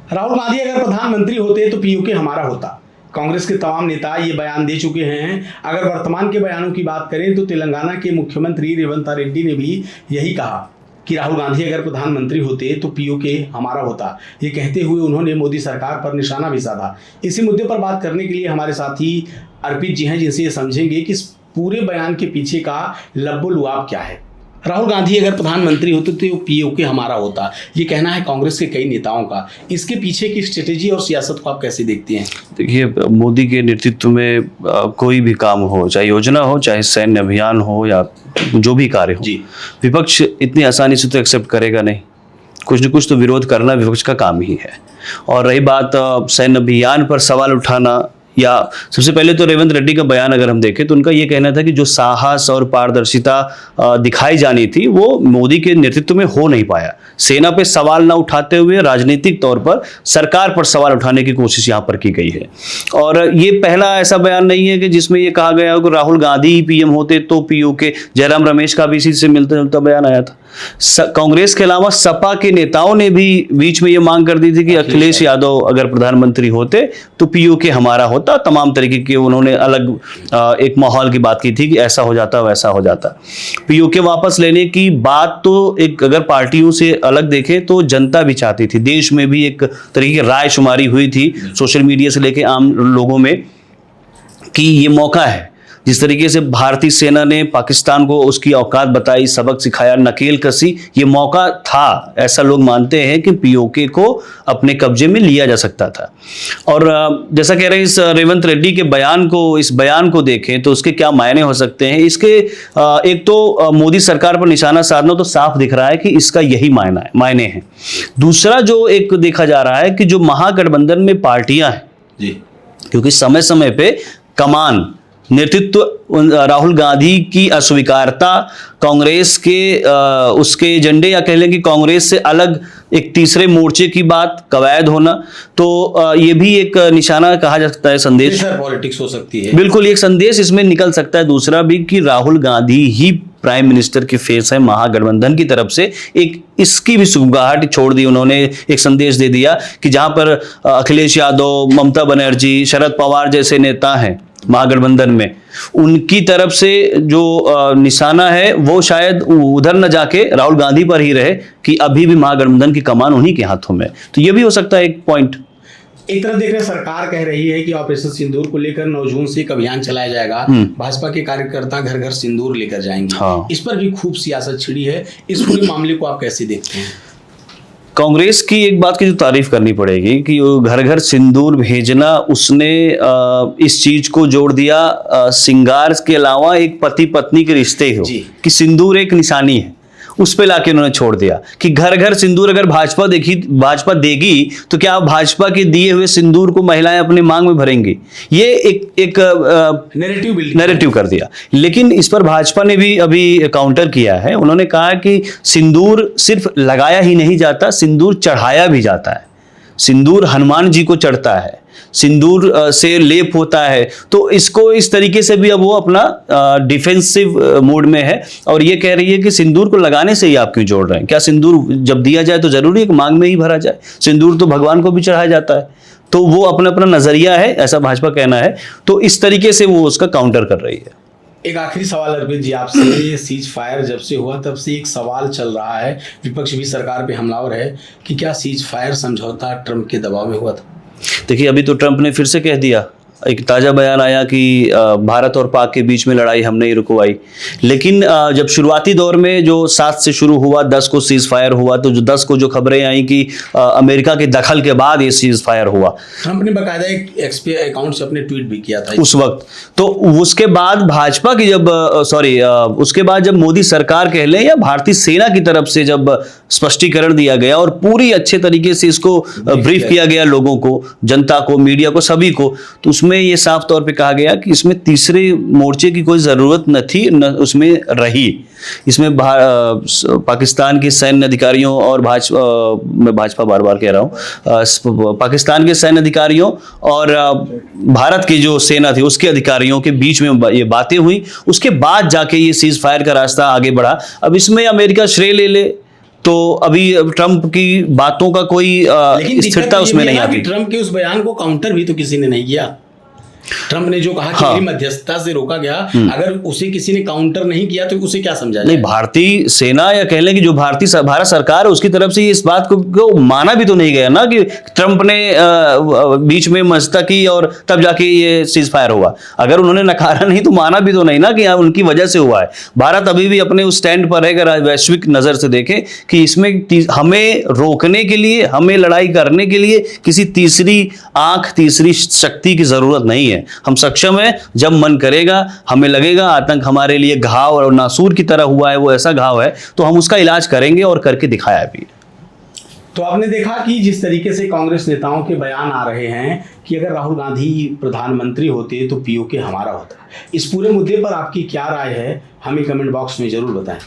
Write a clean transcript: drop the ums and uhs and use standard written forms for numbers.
राहुल गांधी अगर प्रधानमंत्री होते तो पीओके हमारा होता। कांग्रेस के तमाम नेता ये बयान दे चुके हैं। अगर वर्तमान के बयानों की बात करें तो तेलंगाना के मुख्यमंत्री रेवंत रेड्डी ने भी यही कहा कि राहुल गांधी अगर प्रधानमंत्री होते तो पीओके हमारा होता। ये कहते हुए उन्होंने मोदी सरकार पर निशाना भी साधा। इसी मुद्दे पर बात करने के लिए हमारे साथी अर्पित जी हैं, जिनसे ये समझेंगे कि इस पूरे बयान के पीछे का लब्बो लुआब क्या है। राहुल गांधी अगर प्रधानमंत्री होते तो पीओके हमारा होता, ये कहना है कांग्रेस के कई नेताओं का। इसके पीछे की स्ट्रेटेजी और सियासत को आप कैसे देखते हैं? देखिए, मोदी के नेतृत्व में कोई भी काम हो, चाहे योजना हो, चाहे सैन्य अभियान हो या जो भी कार्य हो, विपक्ष इतनी आसानी से तो एक्सेप्ट करेगा नहीं। कुछ न कुछ तो विरोध करना विपक्ष का काम ही है। और रही बात सैन्य अभियान पर सवाल उठाना, या सबसे पहले तो रेवंत रेड्डी का बयान अगर हम देखें तो उनका ये कहना था कि जो साहस और पारदर्शिता दिखाई जानी थी वो मोदी के नेतृत्व में हो नहीं पाया। सेना पे सवाल ना उठाते हुए राजनीतिक तौर पर सरकार पर सवाल उठाने की कोशिश यहाँ पर की गई है। और ये पहला ऐसा बयान नहीं है कि जिसमें ये कहा गया हो कि राहुल गांधी पीएम होते तो पीओके। जयराम रमेश का भी इसी से मिलता जुलता बयान आया था। कांग्रेस के अलावा सपा के नेताओं ने भी बीच में ये मांग कर दी थी कि अखिलेश यादव अगर प्रधानमंत्री होते तो पीओके हमारा होता। तमाम तरीके के उन्होंने अलग एक माहौल की बात की थी कि ऐसा हो जाता वैसा हो जाता। पीओके वापस लेने की बात तो एक अगर पार्टियों से अलग देखें तो जनता भी चाहती थी। देश में भी एक तरीके की राय शुमारी हुई थी सोशल मीडिया से लेके आम लोगों में कि ये मौका है। जिस तरीके से भारतीय सेना ने पाकिस्तान को उसकी औकात बताई, सबक सिखाया, नकेल कसी, ये मौका था। ऐसा लोग मानते हैं कि पीओके को अपने कब्जे में लिया जा सकता था। और जैसा कह रहे हैं, इस रेवंत रेड्डी के बयान को, इस बयान को देखें तो उसके क्या मायने हो सकते हैं। इसके एक तो मोदी सरकार पर निशाना साधना तो साफ दिख रहा है कि इसका यही मायने हैं। दूसरा जो एक देखा जा रहा है कि जो महागठबंधन में पार्टियां हैं जी, क्योंकि समय समय पे कमान नेतृत्व राहुल गांधी की अस्वीकारता, कांग्रेस के उसके एजेंडे या कह लें कि कांग्रेस से अलग एक तीसरे मोर्चे की बात, कवायद होना, तो ये भी एक निशाना कहा जा सकता है, संदेश पॉलिटिक्स हो सकती है। बिल्कुल, एक संदेश इसमें निकल सकता है। दूसरा भी कि राहुल गांधी ही प्राइम मिनिस्टर के फेस है महागठबंधन की तरफ से। एक इसकी भी सुगबुगाहट छोड़ दी उन्होंने। एक संदेश दे दिया कि जहां पर अखिलेश यादव, ममता बनर्जी, शरद पवार जैसे नेता हैं महागठबंधन में, उनकी तरफ से जो निशाना है वो शायद उधर न जाके राहुल गांधी पर ही रहे कि अभी भी महागठबंधन की कमान उन्हीं के हाथों में। तो ये भी हो सकता है एक पॉइंट। एक तरफ देख रहे सरकार कह रही है कि ऑपरेशन सिंदूर को लेकर 9 जून से एक अभियान चलाया जाएगा। भाजपा के कार्यकर्ता घर घर सिंदूर लेकर जाएंगे। इस पर भी खूब सियासत छिड़ी है। इस पूरे मामले को आप कैसे देखते हैं? कांग्रेस की एक बात की जो तारीफ करनी पड़ेगी कि घर घर सिंदूर भेजना, उसने इस चीज को जोड़ दिया सिंगार के अलावा एक पति पत्नी के रिश्ते हो कि सिंदूर एक निशानी है, उस पे लाके उन्होंने छोड़ दिया कि घर घर सिंदूर अगर भाजपा देगी तो क्या भाजपा के दिए हुए सिंदूर को महिलाएं अपने मांग में भरेंगी। ये एक नैरेटिव कर दिया। लेकिन इस पर भाजपा ने भी अभी काउंटर किया है। उन्होंने कहा कि सिंदूर सिर्फ लगाया ही नहीं जाता, सिंदूर चढ़ाया भी जाता है। सिंदूर हनुमान जी को चढ़ता है, सिंदूर से लेप होता है। तो इसको इस तरीके से भी अब वो अपना डिफेंसिव मोड में है और ये कह रही है कि सिंदूर को लगाने से ही आप क्यों जोड़ रहे हैं? क्या सिंदूर जब दिया जाए तो जरूरी है कि मांग में ही भरा जाए? सिंदूर तो भगवान को भी चढ़ाया जाता है। तो वो अपना अपना नजरिया है, ऐसा भाजपा कहना है। तो इस तरीके से वो उसका काउंटर कर रही है। एक आखिरी सवाल अर्पित जी आपसे, सीज फायर जब से हुआ तब से एक सवाल चल रहा है, विपक्ष भी सरकार पे हमलावर है कि क्या सीज फायर समझौता ट्रंप के दबाव में हुआ था? देखिए, अभी तो ट्रंप ने फिर से कह दिया, एक ताज़ा बयान आया कि भारत और पाक के बीच में लड़ाई हमने ही रुकवाई। लेकिन जब शुरुआती दौर में जो 7 से शुरू हुआ, 10 को सीज फायर हुआ, तो जो 10 को जो खबरें आई कि अमेरिका के दखल के बाद ये सीज फायर हुआ। ट्रंप ने बाकायदा एक एक्सपी अकाउंट से अपने ट्वीट भी किया था उस वक्त। तो उसके बाद भाजपा की उसके बाद जब मोदी सरकार कह लें या भारतीय सेना की तरफ से जब स्पष्टीकरण दिया गया और पूरी अच्छे तरीके से इसको ब्रीफ किया गया लोगों को, जनता को, मीडिया को, सभी को, तो उसमें ये साफ तौर पे कहा गया कि इसमें तीसरे मोर्चे की कोई जरूरत न थी, न उसमें रही। इसमें पाकिस्तान के सैन्य अधिकारियों और मैं भाजपा बार बार कह रहा हूँ, पाकिस्तान के सैन्य अधिकारियों और भारत की जो सेना थी उसके अधिकारियों के बीच में ये बातें हुई। उसके बाद जाके ये सीज फायर का रास्ता आगे बढ़ा। अब इसमें अमेरिका श्रेय ले तो तो अभी ट्रंप की बातों का कोई लेकिन दिक्कत स्थिरता ये उसमें भी है नहीं ना कि आती। ट्रंप के उस बयान को काउंटर भी तो किसी ने नहीं किया। ट्रंप ने जो कहा कि हाँ। मेरी मध्यस्थता से रोका गया, अगर उसे किसी ने काउंटर नहीं किया तो उसे क्या समझा नहीं, जाए? भारतीय सेना या कह लें कि जो भारत सरकार है उसकी तरफ से इस बात को माना भी तो नहीं गया ना कि ट्रंप ने बीच में मध्यस्थता की और तब जाके ये सीज फायर हुआ। अगर उन्होंने नकारा नहीं तो माना भी तो नहीं ना कि उनकी वजह से हुआ है। भारत अभी भी अपने उस स्टैंड पर है, अगर वैश्विक नजर से देखें कि इसमें हमें रोकने के लिए, हमें लड़ाई करने के लिए किसी तीसरी आंख, तीसरी शक्ति की जरूरत नहीं है। हम सक्षम है, जब मन करेगा, हमें लगेगा आतंक हमारे लिए घाव और नासूर की तरह हुआ है, वो ऐसा घाव है, तो हम उसका इलाज करेंगे और करके दिखाया भी। तो आपने देखा कि जिस तरीके से कांग्रेस नेताओं के बयान आ रहे हैं कि अगर राहुल गांधी प्रधानमंत्री होते तो पीओके हमारा होता। इस पूरे मुद्दे पर आपकी क्या राय है, हमें कमेंट बॉक्स में जरूर बताएं।